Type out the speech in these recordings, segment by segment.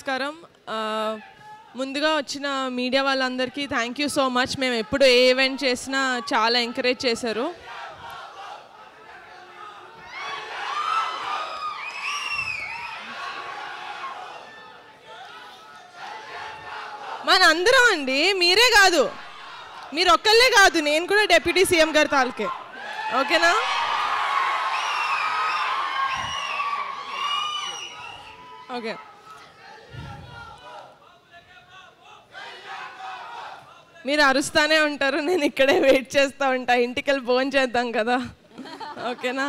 నమస్కారం. ముందుగా వచ్చిన మీడియా వాళ్ళందరికీ థ్యాంక్ యూ సో మచ్. మేము ఎప్పుడు ఏ ఈవెంట్ చేసినా చాలా ఎంకరేజ్ చేశారు. మన అందరం అండి, మీరే కాదు, మీరు ఒక్కళ్ళే కాదు, నేను కూడా డిప్యూటీ సీఎం గారి తాలూకే. ఓకేనా? ఓకే. మీరు అరుస్తానే ఉంటారు, నేను ఇక్కడే వెయిట్ చేస్తూ ఉంటా. ఇంటికి వెళ్ళి ఫోన్ చేద్దాం కదా. ఓకేనా?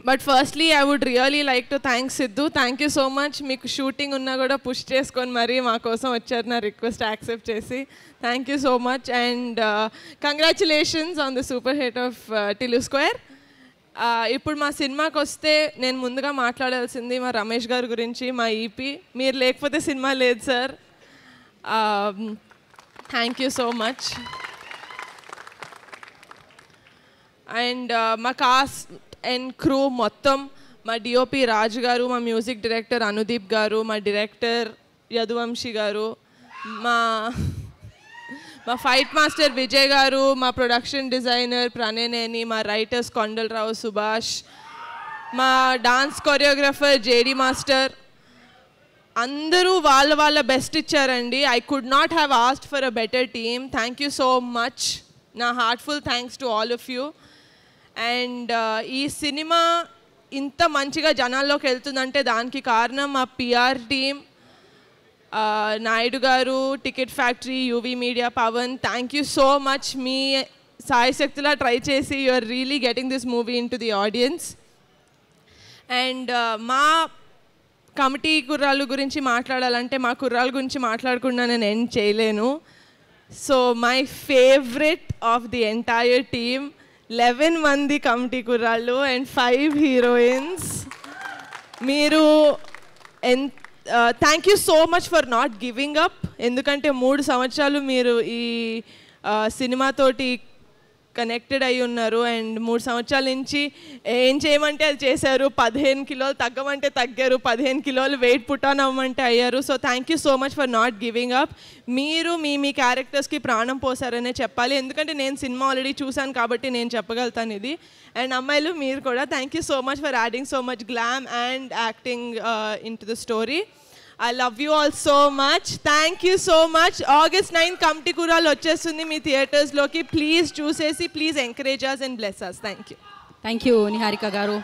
But firstly I would really like to thanks Siddhu. Thank you so much. మీకు షూటింగ్ ఉన్నా కూడా పుష్ చేసుకొని మరీ మా కోసం వచ్చారు, నా రిక్వెస్ట్ యాక్సెప్ట్ చేసి. Thank you so much and congratulations on the super hit of Tillu square. ఇప్పుడు మా సినిమాకి వస్తే నేను ముందుగా మాట్లాడాల్సింది మా రమేష్ గారి గురించి, మా ఈపీ. మీరు లేకపోతే సినిమా లేదు sir. Thank you so much. And మా కాస్ట్ అండ్ క్రూ మొత్తం, మా డిఓపి రాజు గారు, మా మ్యూజిక్ డైరెక్టర్ అనుదీప్ గారు, మా డైరెక్టర్ యదువంశీ గారు, మా ఫైట్ మాస్టర్ విజయ్ గారు, మా ప్రొడక్షన్ డిజైనర్ ప్రణయనేని, మా రైటర్స్ కొండలరావు సుభాష్, మా డాన్స్ కొరియోగ్రాఫర్ జేడి మాస్టర్, అందరూ వాళ్ళ బెస్ట్ ఇచ్చారండి. I could not have asked for a better team. Thank you so much. నా heartful thanks to all of you. And ఈ సినిమా ఇంత మంచిగా జనాల్లోకి వెళ్తుందంటే దానికి కారణం మా PR team, Naidu garu, ticket factory, UV media, Pavan. Thank you so much. మీ సాయశక్తిలా ట్రై చేసి you are really getting this movie into the audience. And మా కమిటీ కుర్రాళ్ళ గురించి మాట్లాడాలంటే మా కుర్రాళ్ళ గురించి మాట్లాడకుండా నేను ఎండ్ చేయలేను. So my favourite of the entire team, 11 మంది కమిటీ కుర్రాళ్ళు అండ్ 5 హీరోయిన్స్. మీరు thank you so much for not giving up. ఎందుకంటే 3 సంవత్సరాలు మీరు ఈ సినిమాతోటి కనెక్టెడ్ అయి ఉన్నారు అండ్ 3 సంవత్సరాల నుంచి ఏం చేయమంటే అది చేశారు. 15 కిలోలు తగ్గమంటే తగ్గారు, 15 కిలోలు వెయిట్ పుట్ ఆన్ అవ్వమంటే అయ్యారు. So thank you so much for not giving up. మీరు మీ క్యారెక్టర్స్కి ప్రాణం పోసారనే చెప్పాలి, ఎందుకంటే నేను సినిమా ఆల్రెడీ చూశాను కాబట్టి నేను చెప్పగలుగుతాను ఇది. అండ్ అమ్మాయిలు మీరు కూడా thank you so much for adding so much glam and acting in to the story. I love you all so much. Thank you so much. August 9 Kamti Kural వచ్చేస్తుంది మీ థియేటర్స్లోకి. Please చూసేసి please encourage us and bless us. Thank you. Thank you, Niharika garu.